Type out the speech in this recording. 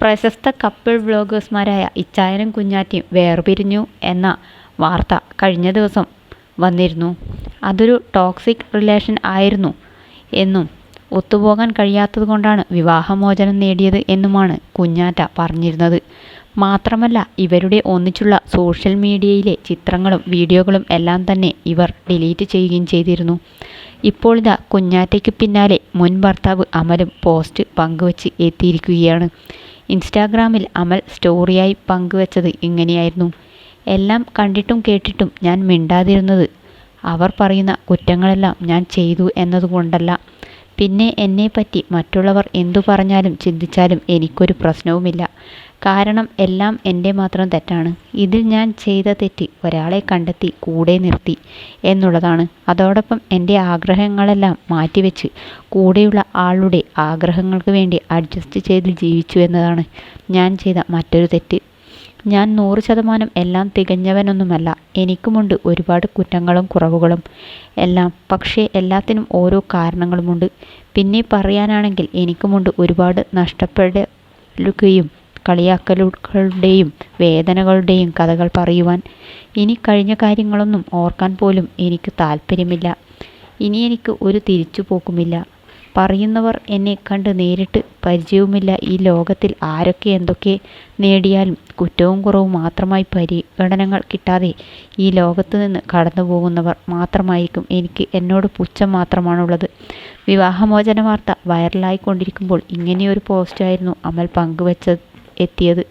പ്രശസ്ത കപ്പിൾ വ്ളോഗേഴ്സുമാരായ ഇച്ചായനും കുഞ്ഞാറ്റയും വേർപിരിഞ്ഞു എന്ന വാർത്ത കഴിഞ്ഞ ദിവസം വന്നിരുന്നു. അതൊരു ടോക്സിക് റിലേഷൻ ആയിരുന്നു എന്നും ഒത്തുപോകാൻ കഴിയാത്തതുകൊണ്ടാണ് വിവാഹമോചനം നേടിയത് എന്നുമാണ് കുഞ്ഞാറ്റ പറഞ്ഞിരുന്നത്. മാത്രമല്ല, ഇവരുടെ ഒന്നിച്ചുള്ള സോഷ്യൽ മീഡിയയിലെ ചിത്രങ്ങളും വീഡിയോകളും എല്ലാം തന്നെ ഇവർ ഡിലീറ്റ് ചെയ്യുകയും ചെയ്തിരുന്നു. ഇപ്പോൾ ഇതാ കുഞ്ഞാറ്റയ്ക്ക് പിന്നാലെ മുൻ ഭർത്താവ് അമലും പോസ്റ്റ് പങ്കുവച്ച് എത്തിയിരിക്കുകയാണ്. ഇൻസ്റ്റാഗ്രാമിൽ അമൽ സ്റ്റോറിയായി പങ്കുവച്ചത് ഇങ്ങനെയായിരുന്നു: എല്ലാം കണ്ടിട്ടും കേട്ടിട്ടും ഞാൻ മിണ്ടാതിരുന്നത് അവർ പറയുന്ന കുറ്റങ്ങളെല്ലാം ഞാൻ ചെയ്തു എന്നതുകൊണ്ടല്ല. പിന്നെ എന്നെപ്പറ്റി മറ്റുള്ളവർ എന്തു പറഞ്ഞാലും ചിന്തിച്ചാലും എനിക്കൊരു പ്രശ്നവുമില്ല. കാരണം എല്ലാം എൻ്റെ മാത്രം തെറ്റാണ്. ഇതിൽ ഞാൻ ചെയ്ത തെറ്റ് ഒരാളെ കണ്ടെത്തി കൂടെ നിർത്തി എന്നുള്ളതാണ്. അതോടൊപ്പം എൻ്റെ ആഗ്രഹങ്ങളെല്ലാം മാറ്റിവെച്ച് കൂടെയുള്ള ആളുടെ ആഗ്രഹങ്ങൾക്ക് വേണ്ടി അഡ്ജസ്റ്റ് ചെയ്ത് ജീവിച്ചു എന്നതാണ് ഞാൻ ചെയ്ത മറ്റൊരു തെറ്റ്. ഞാൻ 100% എല്ലാം തികഞ്ഞവനൊന്നുമല്ല. എനിക്കുമുണ്ട് ഒരുപാട് കുറ്റങ്ങളും കുറവുകളും എല്ലാം. പക്ഷേ എല്ലാത്തിനും ഓരോ കാരണങ്ങളുമുണ്ട്. പിന്നെ പറയാനാണെങ്കിൽ എനിക്കുമുണ്ട് ഒരുപാട് നഷ്ടപ്പെടുകയും കളിയാക്കലുകളുടെയും വേദനകളുടെയും കഥകൾ പറയുവാൻ. ഇനി കഴിഞ്ഞ കാര്യങ്ങളൊന്നും ഓർക്കാൻ പോലും എനിക്ക് താല്പര്യമില്ല. ഇനി എനിക്ക് ഒരു തിരിച്ചുപോക്കുമില്ല. പറയുന്നവർ എന്നെ കണ്ട് നേരിട്ട് പരിചയവുമില്ല. ഈ ലോകത്തിൽ ആരൊക്കെ എന്തൊക്കെ നേടിയാലും കുറ്റവും കുറവും മാത്രമായി പരിഗണനകൾ കിട്ടാതെ ഈ ലോകത്ത് നിന്ന് കടന്നു പോകുന്നവർ മാത്രമായിരിക്കും എനിക്ക്. എന്നോട് പുച്ഛം മാത്രമാണുള്ളത്. വിവാഹമോചന വാർത്ത വൈറലായിക്കൊണ്ടിരിക്കുമ്പോൾ ഇങ്ങനെയൊരു പോസ്റ്റായിരുന്നു അമൽ എത്തിയത്.